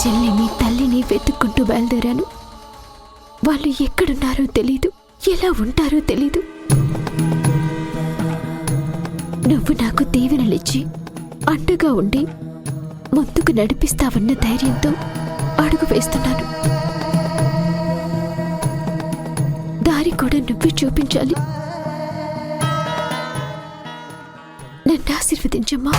చెల్లిని తల్లిని వెతుక్కుంటూ బయలుదేరాను. వాళ్ళు ఎక్కడున్నారో తెలీదు, ఎలా ఉంటారో తెలీదు. నువ్వు నాకు దీవెనలిచ్చి అండగా ఉండి ముందుకు నడిపిస్తావన్న ధైర్యంతో అడుగు వేస్తున్నాను. దారి కూడా నువ్వే చూపించాలి. నన్ను ఆశీర్వదించమ్మా.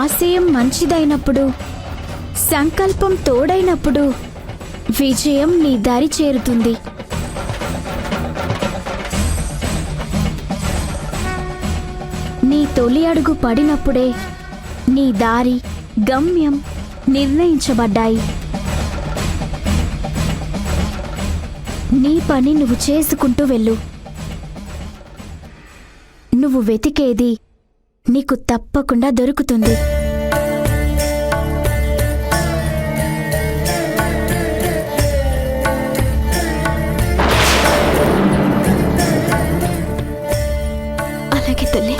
ఆశయం మంచిదైనప్పుడు, సంకల్పం తోడైనప్పుడు విజయం నీ దారి చేరుతుంది. నీ తొలి అడుగు పడినప్పుడే నీ దారి, గమ్యం నిర్ణయించబడ్డాయి. నీ పని నువ్వు చేసుకుంటూ వెళ్ళు. నువ్వు వెతికేది నీకు తప్పకుండా దొరుకుతుంది. అలాగే తల్లి.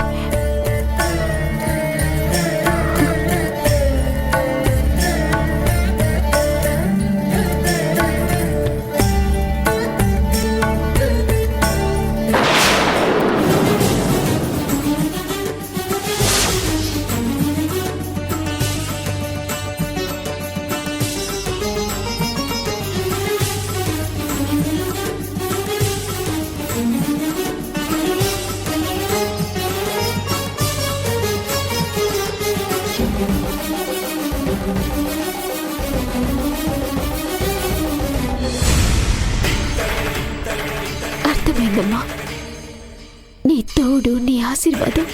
అర్థమైందమ్మా. నీ తోడు, నీ ఆశీర్వాదం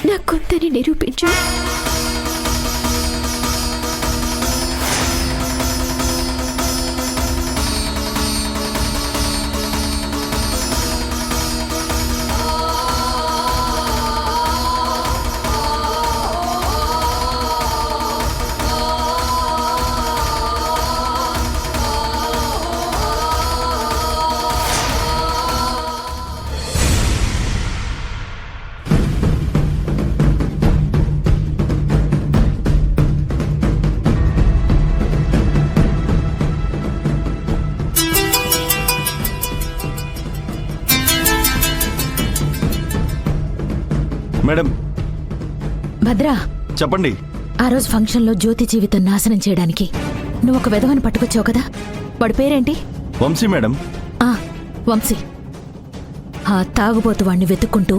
నాకొద్దని నిరూపించు. మేడం. భద్రా, చెప్పండి. ఆ రోజు ఫంక్షన్లో జ్యోతి జీవితం నాశనం చేయడానికి నువ్వు ఒక విధవని పట్టుకొచ్చావు కదా, వాడి పేరేంటి? వంశీ మేడం. వంశీ. ఆ తాగుబోతు వాణ్ణి వెతుక్కుంటూ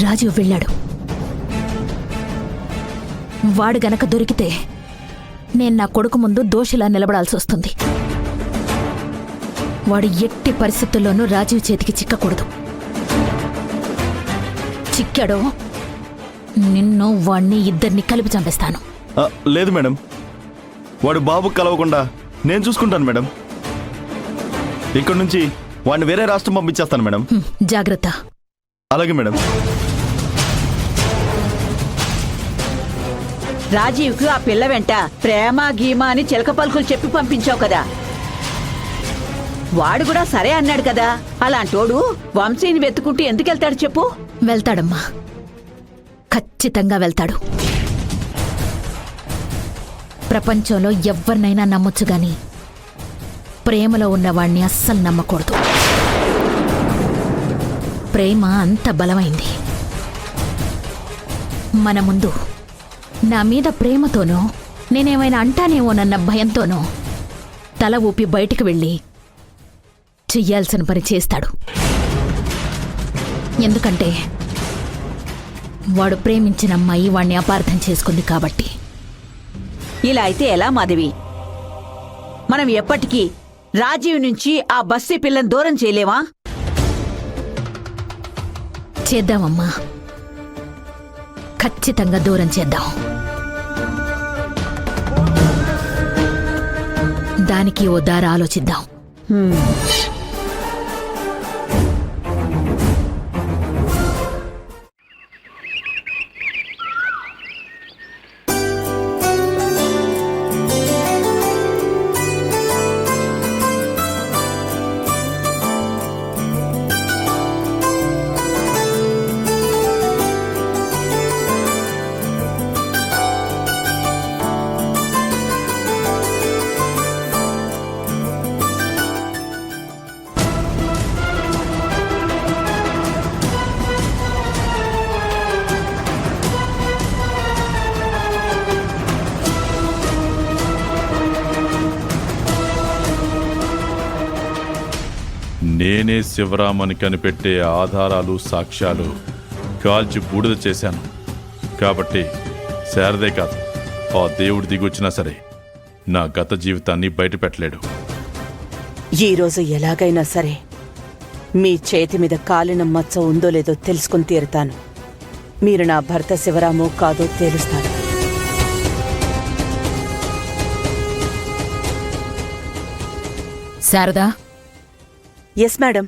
రాజీవ్ వెళ్ళాడు. వాడు గనక దొరికితే నేను నా కొడుకు ముందు దోషిలా నిలబడాల్సి వస్తుంది. వాడు ఎట్టి పరిస్థితుల్లోనూ రాజీవ్ చేతికి చిక్కకూడదు. చిక్కాడో నిన్ను వాణ్ణి ఇద్దరిని కలిపి చంపేస్తాను. లేదు మేడం, వాడు బాబు కలవకుండా నేను చూసుకుంటాను మేడం. ఇక్కడి నుంచి వాడిని వేరే రాష్ట్రం పంపించేస్తాను మేడం. జాగ్రత్త. అలాగే మేడం. రాజీవ్కి ఆ పిల్ల వెంట ప్రేమ గీమా అని చిలక పలుకులు చెప్పి పంపించావు కదా, వాడు కూడా సరే అన్నాడు కదా. అలాంటోడు వంశీని వెతుకుంటూ ఎందుకెళ్తాడు చెప్పు? వెళ్తాడమ్మా, ఖచ్చితంగా వెళ్తాడు. ప్రపంచంలో ఎవ్వరినైనా నమ్మొచ్చు గాని ప్రేమలో ఉన్నవాణ్ణి అస్సలు నమ్మకూడదు. ప్రేమ అంత బలమైంది. మన ముందు నా మీద ప్రేమతోనో నేనేమైనా అంటానేమోనన్న భయంతోనో తల ఊపి బయటికి వెళ్ళి చెయ్యాల్సిన పని చేస్తాడు. ఎందుకంటే వాడు ప్రేమించిన అమ్మాయి వాణ్ణి అపార్థం చేసుకుంది కాబట్టి. ఇలా అయితే ఎలా మాధవి? మనం ఎప్పటికీ రాజీవ్ నుంచి ఆ బస్సీ పిల్లని దూరం చేయలేమా? చేద్దామమ్మా, ఖచ్చితంగా దూరం చేద్దాం. దానికి ఓ దారి ఆలోచిద్దాం. నేనే శివరామని కనిపెట్టే ఆధారాలు సాక్ష్యాలు కాల్చి బూడిద చేశాను. కాబట్టి శారదే కాదు, ఆ దేవుడు దిగొచ్చినా సరే నా గత జీవితాన్ని బయటపెట్టలేడు. ఈరోజు ఎలాగైనా సరే మీ చేతి మీద కాలిన మచ్చ ఉందో లేదో తెలుసుకుని తీరుతాను. మీరు నా భర్త శివరామో కాదో తేలుస్తాను. Sharada, yes madam.